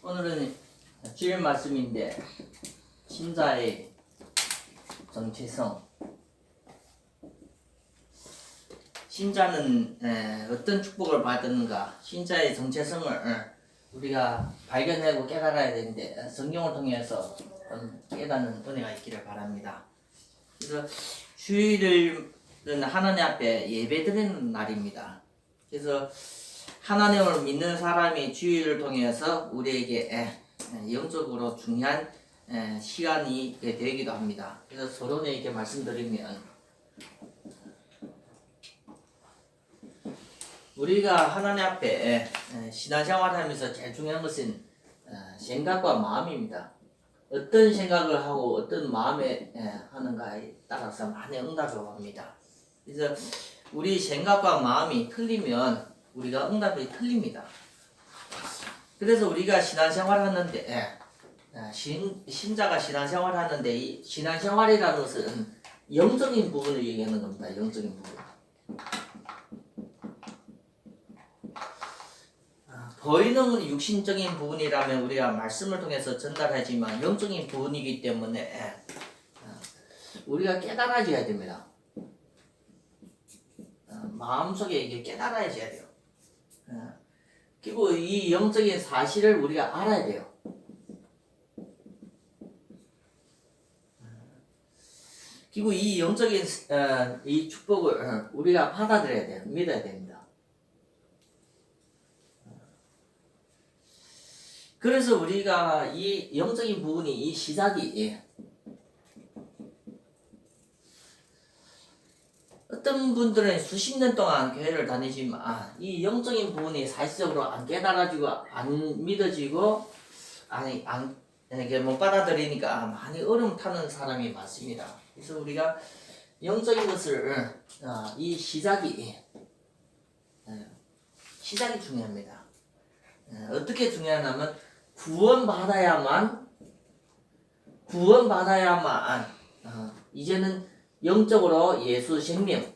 오늘은 주일 말씀인데 신자의 정체성. 신자는 어떤 축복을 받았는가, 신자의 정체성을 우리가 발견하고 깨달아야 되는데 성경을 통해서 깨닫는 은혜가 있기를 바랍니다. 그래서 주일은 하나님 앞에 예배드리는 날입니다. 그래서 하나님을 믿는 사람이 주일을 통해서 우리에게 영적으로 중요한 시간이 되기도 합니다. 그래서 서론에 말씀드리면, 우리가 하나님 앞에 신앙생활을 하면서 제일 중요한 것은 생각과 마음입니다. 어떤 생각을 하고 어떤 마음에 하는가에 따라서 많이 응답을 합니다. 그래서 우리 생각과 마음이 틀리면 우리가 응답이 틀립니다. 그래서 우리가 신앙생활을 하는데 신자가 신앙생활을 하는데 이 신앙생활이라는 것은 영적인 부분을 얘기하는 겁니다. 영적인 부분. 보이는 육신적인 부분이라면 우리가 말씀을 통해서 전달하지만 영적인 부분이기 때문에 우리가 깨달아져야 됩니다. 마음속에 이게 깨달아져야 돼요. 그리고 이 영적인 사실을 우리가 알아야 돼요. 그리고 이 영적인 이 축복을 우리가 받아들여야 돼요. 믿어야 됩니다. 그래서 우리가 이 영적인 부분이 이 시작이 어떤 분들은 수십 년 동안 교회를 다니지만 이 영적인 부분이 사실적으로 안 깨달아지고 안 믿어지고 이렇게 못 받아들이니까 많이 어려움 타는 사람이 많습니다. 그래서 우리가 영적인 것을 이 시작이 중요합니다. 어떻게 중요하냐면 구원받아야만 이제는 영적으로 예수 생명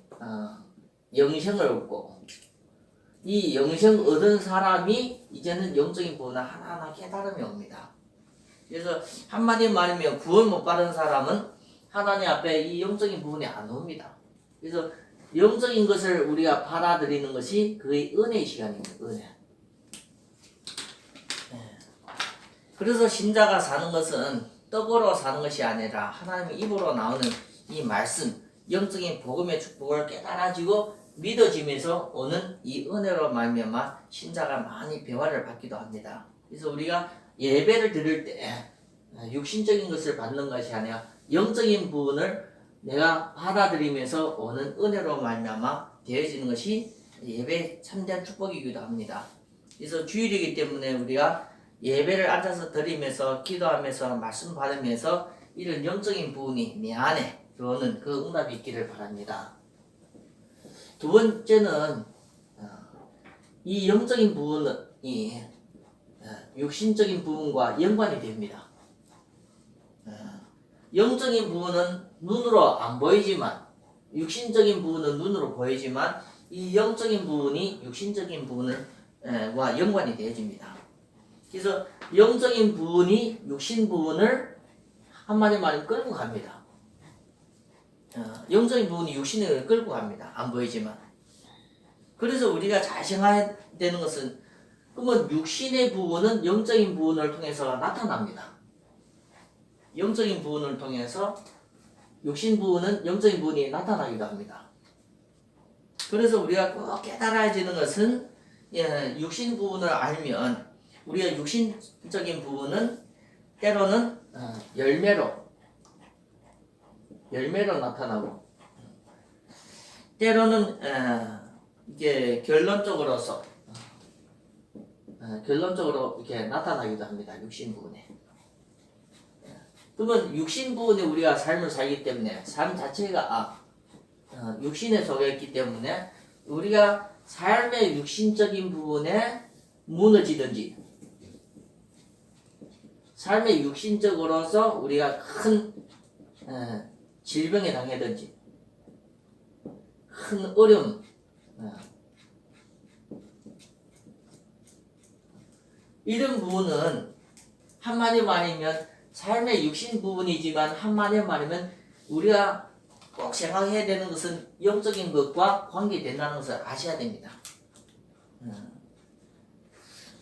영생을 얻고, 이 영생 얻은 사람이 이제는 영적인 부분을 하나하나 깨달음이 옵니다. 그래서 한마디 말하면 구원 못 받은 사람은 하나님 앞에 이 영적인 부분이 안 옵니다. 그래서 영적인 것을 우리가 받아들이는 것이 그의 은혜의 시간입니다. 은혜. 그래서 신자가 사는 것은 떡으로 사는 것이 아니라 하나님의 입으로 나오는 이 말씀, 영적인 복음의 축복을 깨달아지고 믿어지면서 오는 이 은혜로 말미암아 신자가 많이 배화를 받기도 합니다. 그래서 우리가 예배를 드릴 때 육신적인 것을 받는 것이 아니라 영적인 부분을 내가 받아들이면서 오는 은혜로 말미암아 되어지는 것이 예배의 참된 축복이기도 합니다. 그래서 주일이기 때문에 우리가 예배를 앉아서 드리면서 기도하면서 말씀 받으면서 이런 영적인 부분이 내 안에 들어오는 그 응답이 있기를 바랍니다. 두 번째는 이 영적인 부분이 육신적인 부분과 연관이 됩니다. 영적인 부분은 눈으로 안 보이지만, 육신적인 부분은 눈으로 보이지만 이 영적인 부분이 육신적인 부분과 연관이 되어집니다. 그래서 영적인 부분이 육신 부분을 한마디 말하면 끌고 갑니다. 영적인 부분이 육신을 끌고 갑니다. 안 보이지만. 그래서 우리가 잘 생각해야 되는 것은, 그러면 육신의 부분은 영적인 부분을 통해서 나타납니다. 영적인 부분을 통해서 육신 부분은 영적인 부분이 나타나기도 합니다. 그래서 우리가 꼭 깨달아야 되는 것은 육신 부분을 알면 우리가 육신적인 부분은 때로는 열매로 나타나고, 때로는 이게 결론적으로서 이렇게 나타나기도 합니다. 육신 부분에. 그러면 육신 부분에 우리가 삶을 살기 때문에 삶 자체가 육신에 속했기 때문에 우리가 삶의 육신적인 부분에 무너지든지, 삶의 육신적으로서 우리가 큰 질병에 당하든지, 큰 어려움, 이런 부분은 한마디 말이면 삶의 육신 부분이지만 한마디 말이면 우리가 꼭 생각해야 되는 것은 영적인 것과 관계된다는 것을 아셔야 됩니다.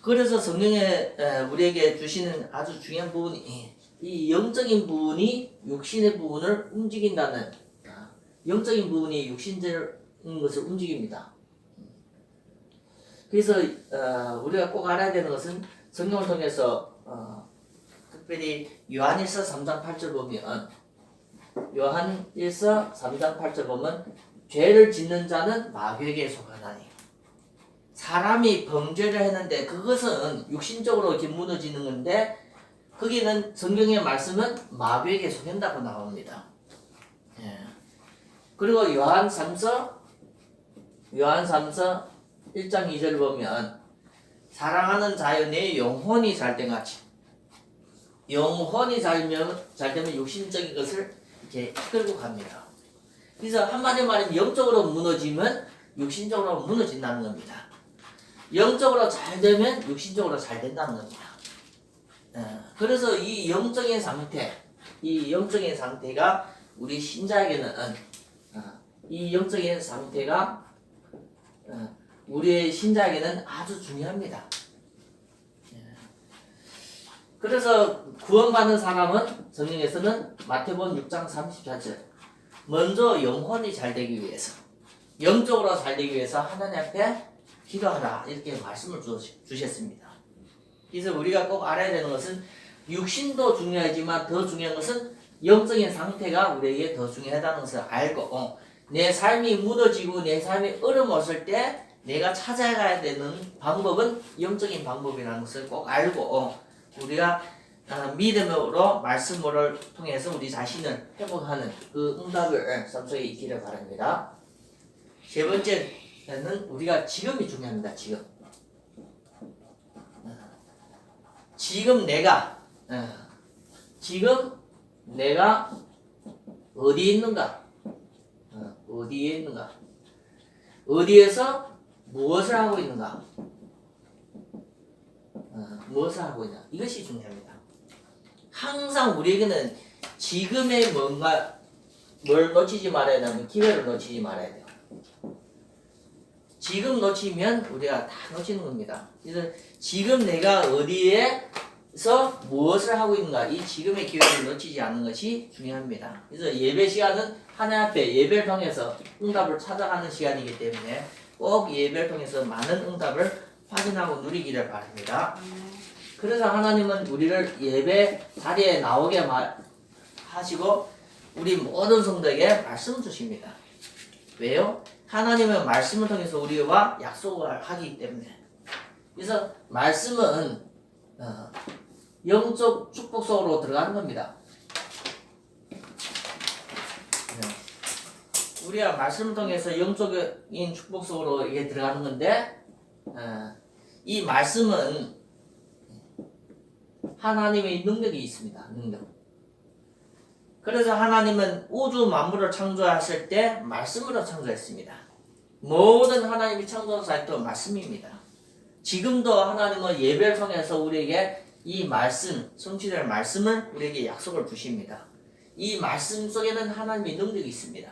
그래서 성령에 우리에게 주시는 아주 중요한 부분이 이 영적인 부분이 육신의 부분을 움직인다는 영적인 부분이 육신적인 것을 움직입니다. 그래서 우리가 꼭 알아야 되는 것은 성경을 통해서 특별히 요한일서 3장 8절 보면 요한일서 3장 8절 보면 죄를 짓는 자는 마귀에게 속하나니 사람이 범죄를 했는데 그것은 육신적으로 이렇게 무너지는 건데 거기는 성경의 말씀은 마귀에게 속한다고 나옵니다. 예. 그리고 요한 3서 1장 2절 보면 사랑하는 자여 내 영혼이 잘된 같이 영혼이 잘 되면 육신적인 것을 이렇게 이끌고 갑니다. 그래서 한마디 말하면 영적으로 무너지면 육신적으로 무너진다는 겁니다. 영적으로 잘 되면 육신적으로 잘 된다는 겁니다. 그래서 이 영적인 상태가 우리 신자에게는 이 영적인 상태가 우리의 신자에게는 아주 중요합니다. 그래서 구원받는 사람은 성경에서는 마태복음 6장 34절 먼저 영혼이 잘 되기 위해서 영적으로 잘 되기 위해서 하나님 앞에 기도하라 이렇게 말씀을 주셨습니다. 그래서 우리가 꼭 알아야 되는 것은 육신도 중요하지만 더 중요한 것은 영적인 상태가 우리에게 더 중요하다는 것을 알고 내 삶이 무너지고 내 삶이 얼어붙을 때 내가 찾아가야 되는 방법은 영적인 방법이라는 것을 꼭 알고 우리가 믿음으로 말씀을 통해서 우리 자신을 회복하는 그 응답을 삶속에 있기를 바랍니다. 세 번째는 우리가 지금이 중요합니다. 지금 내가 어디에 있는가? 어디에서 무엇을 하고 있는가? 무엇을 하고 있나? 이것이 중요합니다. 항상 우리에게는 지금의 뭘 놓치지 말아야 되면 기회를 놓치지 말아야 돼요. 지금 놓치면 우리가 다 놓치는 겁니다. 그래서 지금 내가 어디에서 무엇을 하고 있는가 이 지금의 기회를 놓치지 않는 것이 중요합니다. 그래서 예배 시간은 하나님 앞에 예배를 통해서 응답을 찾아가는 시간이기 때문에 꼭 예배를 통해서 많은 응답을 확인하고 누리기를 바랍니다. 그래서 하나님은 우리를 예배 자리에 나오게 하시고 우리 모든 성도에게 말씀을 주십니다. 왜요? 하나님은 말씀을 통해서 우리와 약속을 하기 때문에. 그래서 말씀은 영적 축복 속으로 들어가는 겁니다. 우리가 말씀을 통해서 영적인 축복 속으로 이게 들어가는 건데 이 말씀은 하나님의 능력이 있습니다. 능력. 그래서 하나님은 우주 만물을 창조하실 때 말씀으로 창조했습니다. 모든 하나님이 창조사였던 말씀입니다. 지금도 하나님은 예배를 통해서 우리에게 이 말씀, 성취될 말씀을 우리에게 약속을 주십니다. 이 말씀 속에는 하나님의 능력이 있습니다.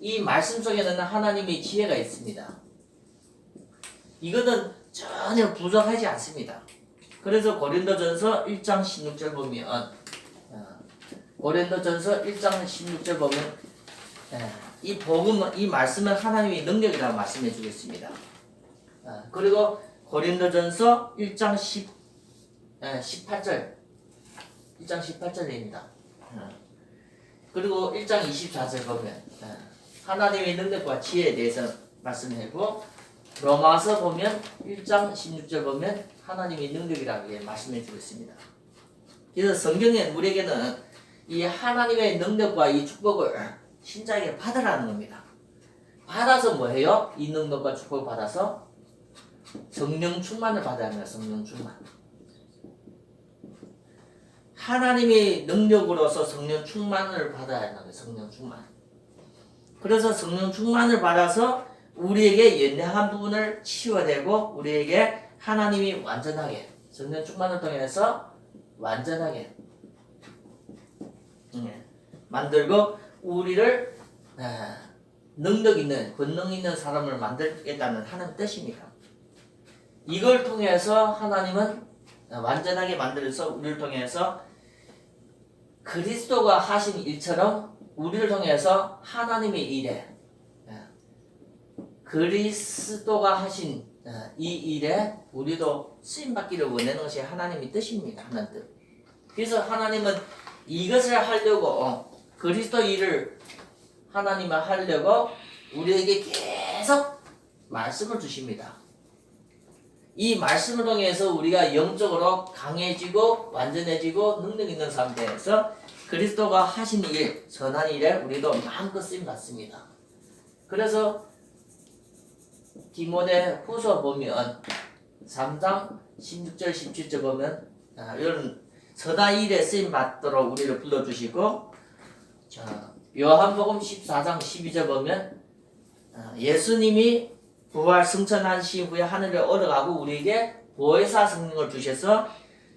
이 말씀 속에는 하나님의 지혜가 있습니다. 이거는 전혀 부족하지 않습니다. 그래서 고린도전서 1장 16절 보면 이 복음은 이 말씀은 하나님의 능력이라고 말씀해 주겠습니다. 그리고 고린도전서 1장 18절입니다. 그리고 1장 24절 보면 하나님의 능력과 지혜에 대해서 말씀하고 로마서 보면 1장 16절 보면 하나님의 능력이라고 말씀해 주고 있습니다. 그래서 성경에 우리에게는 이 하나님의 능력과 이 축복을 신자에게 받으라는 겁니다. 받아서 뭐 해요? 이 능력과 축복을 받아서 성령 충만을 받아야 합니다. 성령 충만. 하나님의 능력으로서 성령 충만을 받아야 한다는 거예요. 성령 충만. 그래서 성령 충만을 받아서 우리에게 연약한 부분을 치유되고 우리에게 하나님이 완전하게 성령 충만을 통해서 완전하게 만들고 우리를 능력 있는 권능 있는 사람을 만들겠다는 하는 뜻입니다. 이걸 통해서 하나님은 완전하게 만들어서 우리를 통해서 그리스도가 하신 일처럼 우리를 통해서 하나님의 일에 그리스도가 하신 이 일에 우리도 쓰임받기를 원하는 것이 하나님의 뜻입니다. 하나님 뜻. 그래서 하나님은 이것을 하려고 그리스도 일을 하나님을 하려고 우리에게 계속 말씀을 주십니다. 이 말씀을 통해서 우리가 영적으로 강해지고 완전해지고 능력 있는 삶 되어서 그리스도가 하신 일, 선한 일에 우리도 마음껏 쓰임받습니다. 그래서 디모데 후서 보면 3장 16절 17절 보면 이런 선한 일에 쓰임받도록 우리를 불러주시고 요한복음 14장 12절 보면 예수님이 부활 승천하신 후에 하늘에 올라가고 우리에게 보혜사 성령을 주셔서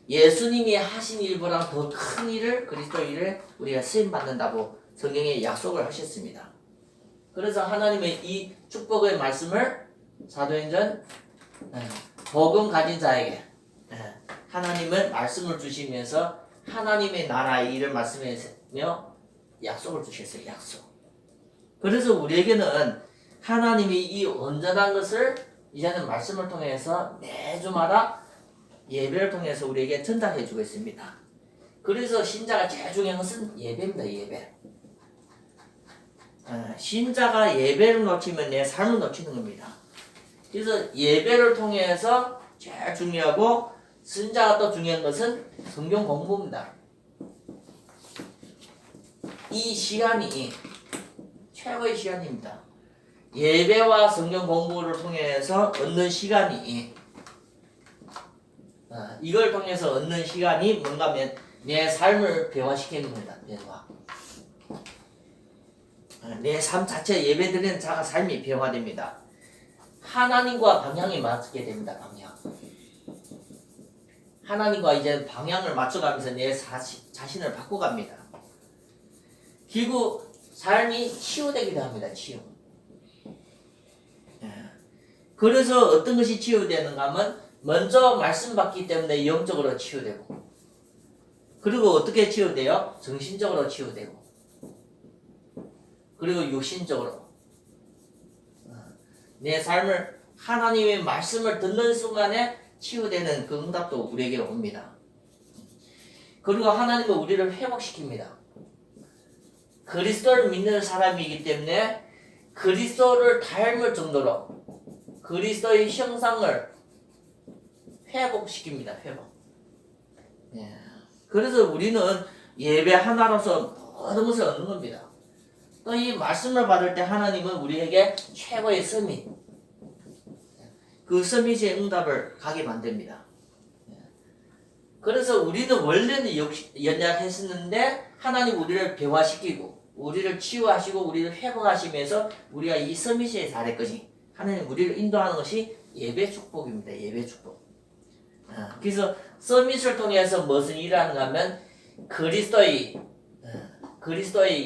예수님이 하신 일보다 더 큰 일을 그리스도 일을 우리가 쓰임받는다고 성경에 약속을 하셨습니다. 그래서 하나님의 이 축복의 말씀을 사도행전 복음 가진 자에게 하나님은 말씀을 주시면서 하나님의 나라의 일을 말씀하며 약속을 주셨어요. 약속. 그래서 우리에게는 하나님이 이 온전한 것을 이제는 말씀을 통해서 매주마다 예배를 통해서 우리에게 전달해 주고 있습니다. 그래서 신자가 제일 중요한 것은 예배입니다. 예배. 신자가 예배를 놓치면 내 삶을 놓치는 겁니다. 그래서 예배를 통해서 제일 중요하고 신자가 또 중요한 것은 성경 공부입니다. 이 시간이 최고의 시간입니다. 예배와 성경 공부를 통해서 얻는 시간이 이걸 통해서 얻는 시간이 뭔가 하면 내 삶을 배화시키는 겁니다. 배화. 내 삶 자체 예배 드리는 자가 삶이 배화됩니다. 하나님과 방향이 맞게 됩니다. 방향. 하나님과 이제 방향을 맞춰가면서 내 자신을 바꿔갑니다. 결국 삶이 치유되기도 합니다. 치유. 그래서 어떤 것이 치유되는가 하면 먼저 말씀 받기 때문에 영적으로 치유되고 그리고 어떻게 치유돼요? 정신적으로 치유되고 그리고 육신적으로 내 삶을 하나님의 말씀을 듣는 순간에 치유되는 그 응답도 우리에게 옵니다. 그리고 하나님은 우리를 회복시킵니다. 그리스도를 믿는 사람이기 때문에 그리스도를 닮을 정도로 그리스도의 형상을 회복시킵니다. 회복. 그래서 우리는 예배 하나로서 모든 것을 얻는 겁니다. 또 이 말씀을 받을 때 하나님은 우리에게 최고의 서밋, 그 서밋의 응답을 가게 만듭니다. 그래서 우리는 원래는 연약했었는데 하나님 우리를 배화시키고 우리를 치유하시고 우리를 회복하시면서 우리가 이 서밋에 잘했거지. 하나님 우리를 인도하는 것이 예배 축복입니다. 예배 축복. 그래서 서밋을 통해서 무슨 일을 하는가 하면 그리스도의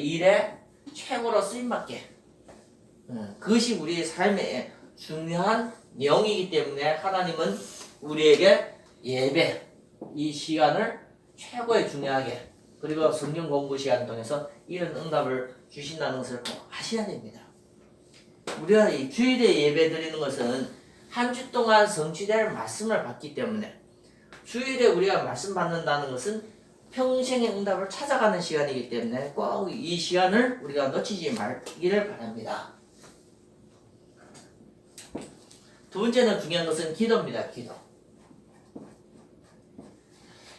일에 최고로 쓰임받게 그것이 우리의 삶의 중요한 내용이기 때문에 하나님은 우리에게 예배 이 시간을 최고의 중요하게 그리고 성경 공부 시간 통해서 이런 응답을 주신다는 것을 꼭 아셔야 됩니다. 우리가 이 주일에 예배 드리는 것은 한 주 동안 성취될 말씀을 받기 때문에 주일에 우리가 말씀 받는다는 것은 평생의 응답을 찾아가는 시간이기 때문에 꼭 이 시간을 우리가 놓치지 말기를 바랍니다. 두 번째는 중요한 것은 기도입니다. 기도.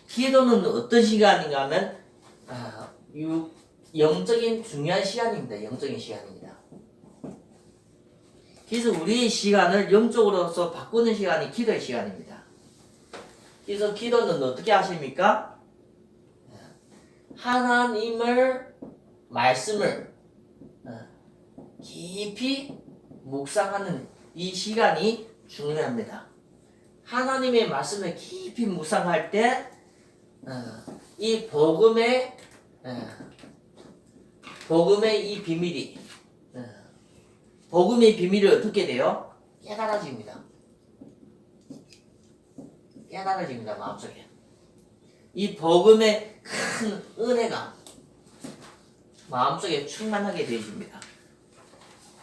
기도는 어떤 시간인가 하면 영적인 중요한 시간입니다. 영적인 시간입니다. 그래서 우리의 시간을 영적으로서 바꾸는 시간이 기도의 시간입니다. 그래서 기도는 어떻게 하십니까? 하나님을 말씀을 깊이 묵상하는 이 시간이 중요합니다. 하나님의 말씀을 깊이 묵상할 때 이 복음의 복음의 이 비밀이 복음의 비밀이 어떻게 돼요? 깨달아집니다. 깨달아집니다. 마음속에. 이 복음의 큰 은혜가 마음속에 충만하게 되어집니다.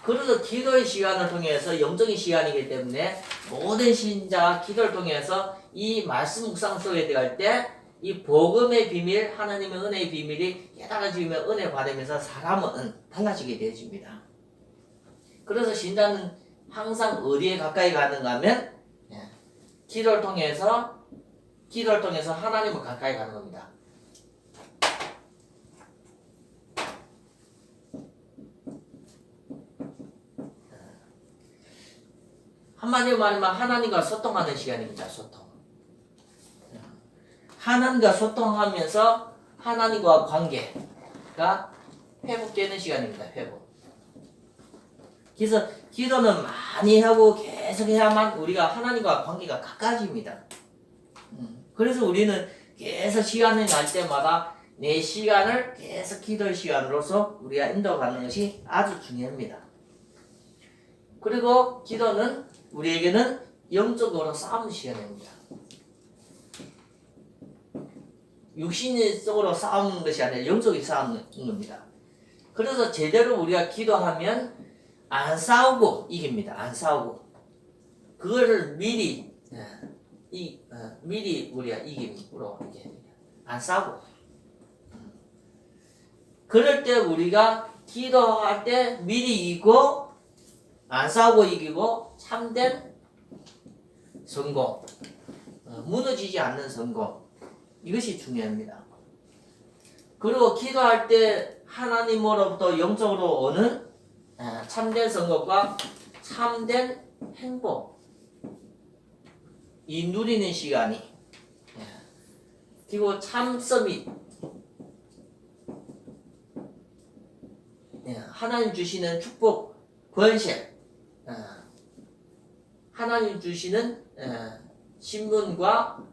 그래서 기도의 시간을 통해서 영적인 시간이기 때문에 모든 신자가 기도를 통해서 이 말씀 묵상 속에 들어갈 때 이 복음의 비밀, 하나님의 은혜의 비밀이 깨달아지며 은혜 받으면서 사람은 달라지게 되어집니다. 그래서 신자는 항상 어디에 가까이 가는가 하면 기도를 통해서 하나님을 가까이 가는 겁니다. 한마디로 말하면 하나님과 소통하는 시간입니다. 소통. 하나님과 소통하면서 하나님과 관계가 회복되는 시간입니다. 회복. 그래서 기도는 많이 하고 계속 해야만 우리가 하나님과 관계가 가까워집니다. 그래서 우리는 계속 시간이 날 때마다 내 시간을 계속 기도의 시간으로서 우리가 인도하는 것이 아주 중요합니다. 그리고 기도는 우리에게는 영적으로 싸우는 시간입니다. 육신적으로 싸우는 것이 아니라 영적으로 싸우는 겁니다. 그래서 제대로 우리가 기도하면 안 싸우고 이깁니다. 안 싸우고 그거를 미리 우리가 이김으로 이렇게 안 싸우고 그럴 때 우리가 기도할 때 미리 이기고 안 싸우고 이기고 참된 성공, 무너지지 않는 성공, 이것이 중요합니다. 그리고 기도할 때 하나님으로부터 영적으로 오는 참된 성공과 참된 행복, 이 누리는 시간이, 그리고 참 서밋, 하나님 주시는 축복, 권세, 하나님 주시는 신분과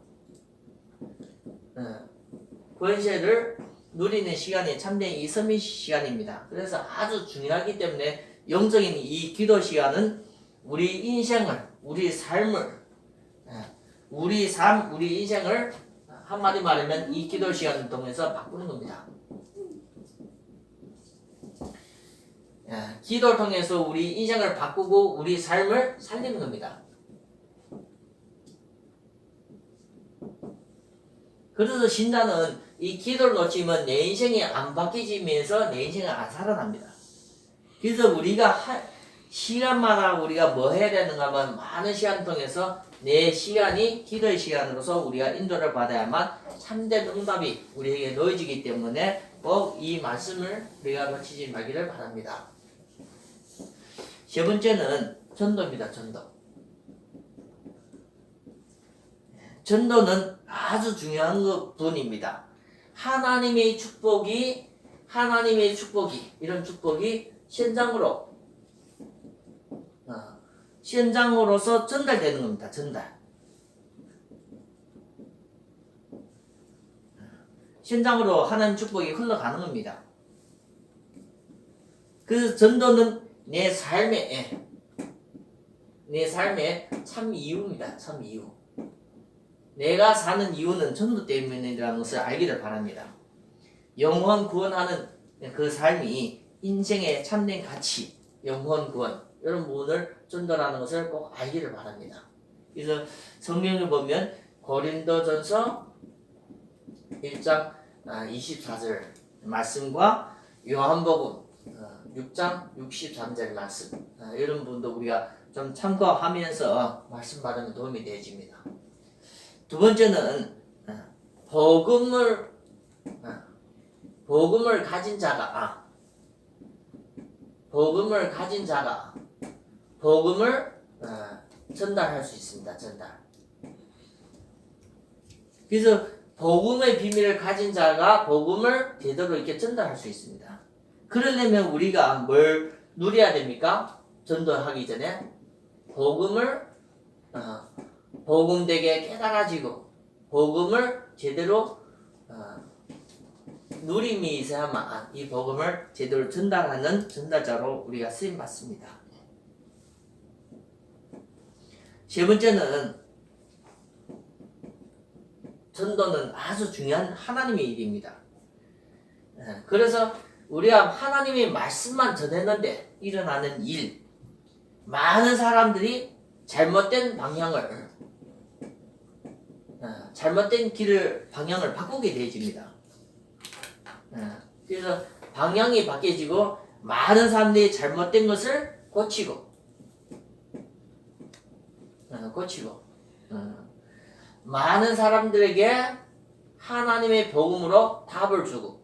권세를 누리는 시간이 참된 이 서밋 시간입니다. 그래서 아주 중요하기 때문에 영적인 이 기도 시간은 우리 인생을, 우리 삶을, 우리 인생을 한마디 말하면 이 기도 시간을 통해서 바꾸는 겁니다. 기도를 통해서 우리 인생을 바꾸고 우리 삶을 살리는 겁니다. 그래서 신자는 이 기도를 놓치면 내 인생이 안 바뀌지면서 내 인생은 안 살아납니다. 그래서 우리가 시간마다 우리가 뭐 해야 되는가 하면 많은 시간을 통해서 내 시간이 기도의 시간으로서 우리가 인도를 받아야만 참된 응답이 우리에게 놓여지기 때문에 꼭 이 말씀을 우리가 놓치지 말기를 바랍니다. 세 번째는 전도입니다. 전도는 아주 중요한 부분입니다. 하나님의 축복이 이런 축복이 현장으로서 전달되는 겁니다. 현장으로 하나님 축복이 흘러가는 겁니다. 그 전도는 내 삶의 참 이유입니다. 참 이유. 내가 사는 이유는 전도 때문이라는 것을 알기를 바랍니다. 영원 구원하는 그 삶이 인생의 참된 가치, 영원 구원 이런 부분을 전도라는 것을 꼭 알기를 바랍니다. 그래서 성경을 보면 고린도전서 1장 24절 말씀과 요한복음 6장 63절 말씀 이런 부분도 우리가 좀 참고하면서 말씀 받으면 도움이 되어집니다. 두 번째는 복음을 가진 자가 복음을 전달할 수 있습니다. 그래서 복음의 비밀을 가진 자가 복음을 제대로 이렇게 전달할 수 있습니다. 그러려면 우리가 뭘 누려야 됩니까? 전도하기 전에 복음을 복음되게 깨달아지고 복음을 제대로 누림이 있어야만 이 복음을 제대로 전달하는 전달자로 우리가 쓰임 받습니다. 세 번째는 전도는 아주 중요한 하나님의 일입니다. 그래서 우리가 하나님의 말씀만 전했는데 일어나는 일, 많은 사람들이 잘못된 방향을 잘못된 방향을 바꾸게 되어집니다. 그래서 방향이 바뀌어지고 많은 사람들이 잘못된 것을 고치고 많은 사람들에게 하나님의 복음으로 답을 주고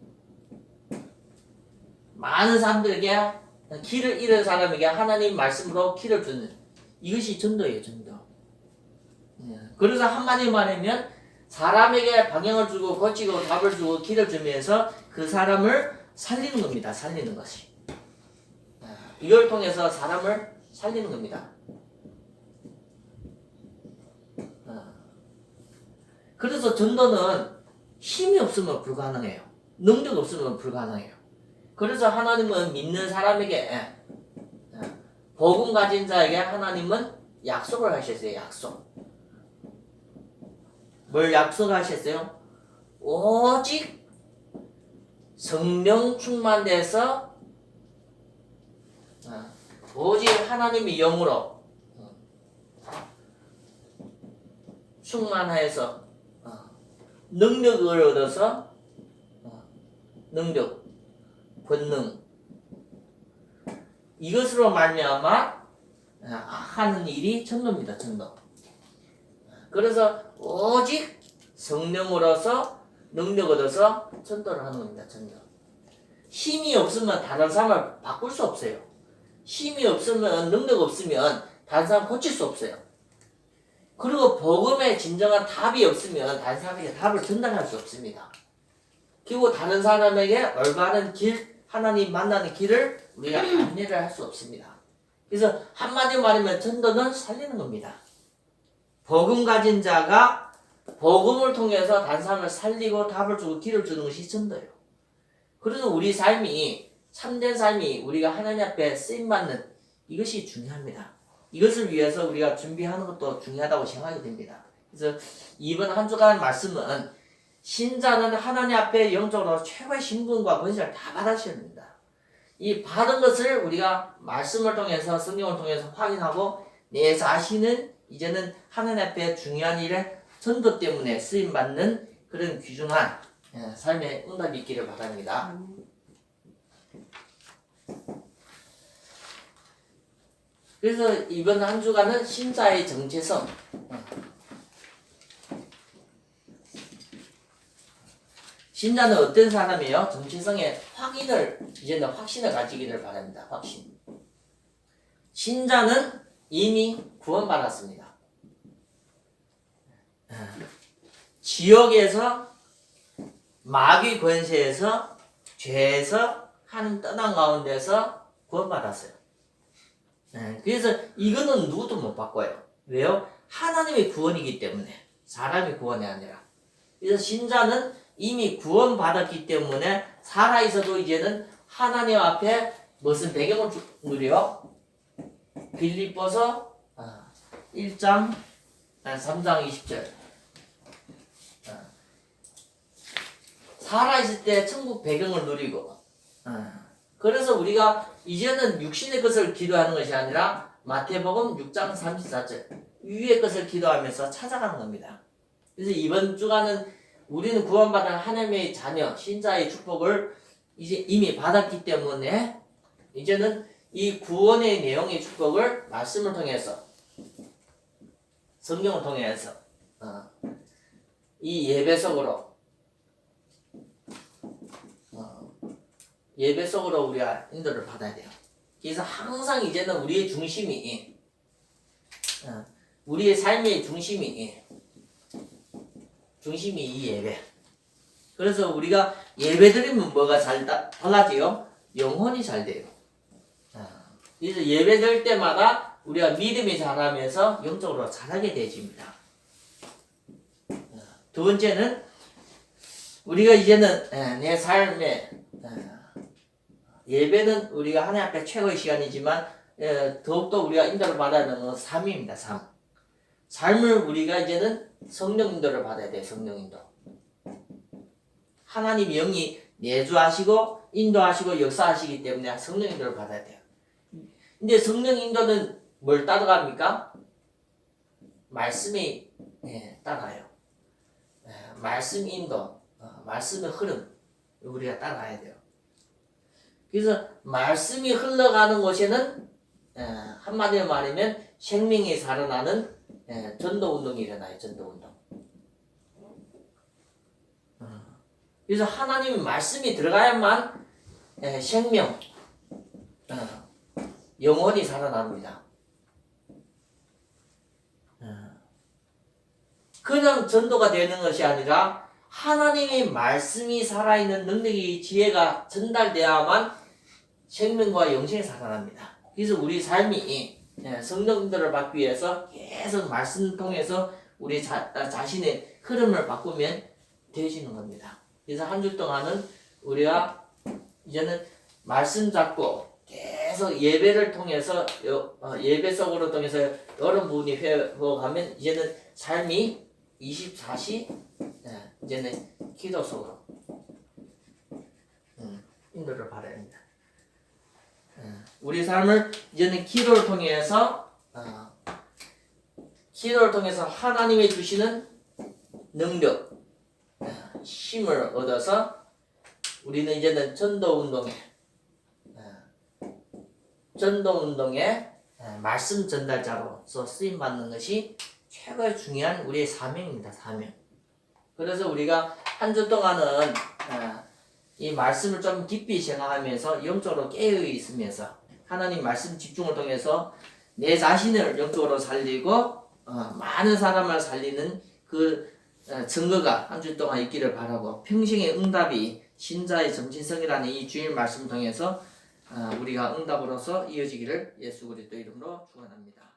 많은 사람들에게 길을 잃은 사람에게 하나님 말씀으로 길을 주는 이것이 전도예요. 전도. 그래서 한마디로 말하면 사람에게 방향을 주고 고치고 답을 주고 길을 주면서 그 사람을 살리는 겁니다. 살리는 것이. 이걸 통해서 사람을 살리는 겁니다. 그래서 전도는 힘이 없으면 불가능해요. 능력 없으면 불가능해요. 그래서 하나님은 믿는 사람에게 복음 가진 자에게 하나님은 약속을 하셨어요. 약속. 뭘 약속하셨어요? 오직 성령 충만돼서 오직 하나님의 영으로 충만해서 능력을 얻어서 능력, 권능 이것으로 말미암아 하는 일이 전도입니다. 전도. 그래서 오직 성령으로서 능력 얻어서 전도를 하는 겁니다. 전도. 힘이 없으면 다른 사람을 바꿀 수 없어요. 힘이 없으면 능력 없으면 다른 사람 고칠 수 없어요. 그리고 복음에 진정한 답이 없으면 다른 사람에게 답을 전달할 수 없습니다. 그리고 다른 사람에게 올바른 길, 하나님 만나는 길을 우리가 안내를 할 수 없습니다. 그래서 한마디로 말하면 전도는 살리는 겁니다. 복음 가진 자가 복음을 통해서 다른 사람을 살리고 답을 주고 길을 주는 것이 전도예요. 그래서 우리 삶이 참된 삶이 우리가 하나님 앞에 쓰임받는 이것이 중요합니다. 이것을 위해서 우리가 준비하는 것도 중요하다고 생각이 됩니다. 그래서 이번 한 주간 말씀은 신자는 하나님 앞에 영적으로 최고의 신분과 권세를 다 받으셔야 됩니다. 이 받은 것을 우리가 말씀을 통해서 성경을 통해서 확인하고 내 자신은 이제는 하나님 앞에 중요한 일에 전도 때문에 쓰임받는 그런 귀중한 삶의 응답이 있기를 바랍니다. 그래서 이번 한 주간은 신자의 정체성 신자는 어떤 사람이에요? 정체성의 이제는 확신을 가지기를 바랍니다. 확신. 신자는 이미 구원받았습니다. 지옥에서 마귀 권세에서 죄에서 하나님 떠난 가운데서 구원받았어요. 그래서 이거는 누구도 못 바꿔요. 왜요? 하나님의 구원이기 때문에 사람의 구원이 아니라. 그래서 신자는 이미 구원받았기 때문에 살아있어도 이제는 하나님 앞에 무슨 배경을 누려? 빌립보서 1장 3장 20절 살아있을 때 천국 배경을 누리고 그래서 우리가 이제는 육신의 것을 기도하는 것이 아니라 마태복음 6장 34절 위의 것을 기도하면서 찾아가는 겁니다. 그래서 이번 주간은 우리는 구원받은 하나님의 자녀 신자의 축복을 이제 이미 받았기 때문에 이제는 이 구원의 내용의 축복을 말씀을 통해서 성경을 통해서 이 예배 속으로 우리가 인도를 받아야 돼요. 그래서 항상 이제는 우리의 중심이 우리의 삶의 중심이 이 예배. 그래서 우리가 예배 드리면 뭐가 잘 달라져요? 영혼이 잘 돼요. 그래서 예배 드릴 때마다 우리가 믿음이 자라면서 영적으로 자라게 되어집니다. 두 번째는 우리가 이제는 내 삶에 예배는 우리가 하나님 앞에 최고의 시간이지만 더욱더 우리가 인도를 받아야 하는 건 삶입니다. 삶을 우리가 이제는 성령 인도를 받아야 돼요. 성령 인도. 하나님 영이 내주하시고 인도하시고 역사하시기 때문에 성령 인도를 받아야 돼요. 근데 성령 인도는 뭘 따라갑니까? 말씀이 따라요. 말씀 인도, 말씀의 흐름 우리가 따라가야 돼요. 그래서 말씀이 흘러가는 곳에는 한마디로 말하면 생명이 살아나는 전도운동이 일어나요. 전도운동. 그래서 하나님의 말씀이 들어가야만 생명, 영혼이 살아납니다. 그냥 전도가 되는 것이 아니라 하나님의 말씀이 살아있는 능력이 지혜가 전달되어야만 생명과 영생이 살아납니다. 그래서 우리 삶이 성령 인도를 받기 위해서 계속 말씀을 통해서 우리 자신의 흐름을 바꾸면 되어지는 겁니다. 그래서 한 주 동안은 우리가 이제는 말씀 잡고 계속 예배를 통해서 예배 속으로 통해서 여러 부분이 회복하면 이제는 삶이 24시 이제는 기도 속으로 인도를 받아야 합니다. 우리 삶을 이제는 기도를 통해서 하나님이 주시는 능력, 힘을 얻어서 우리는 이제는 전도운동의 말씀 전달자로서 쓰임 받는 것이 최고의 중요한 우리의 사명입니다. 사명. 그래서 우리가 한 주 동안은 이 말씀을 좀 깊이 생각하면서 영적으로 깨어 있으면서 하나님 말씀 집중을 통해서 내 자신을 영적으로 살리고 많은 사람을 살리는 그 증거가 한 주 동안 있기를 바라고 평생의 응답이 신자의 정신성이라는 이 주일 말씀 통해서 우리가 응답으로서 이어지기를 예수 그리스도 이름으로 축원합니다.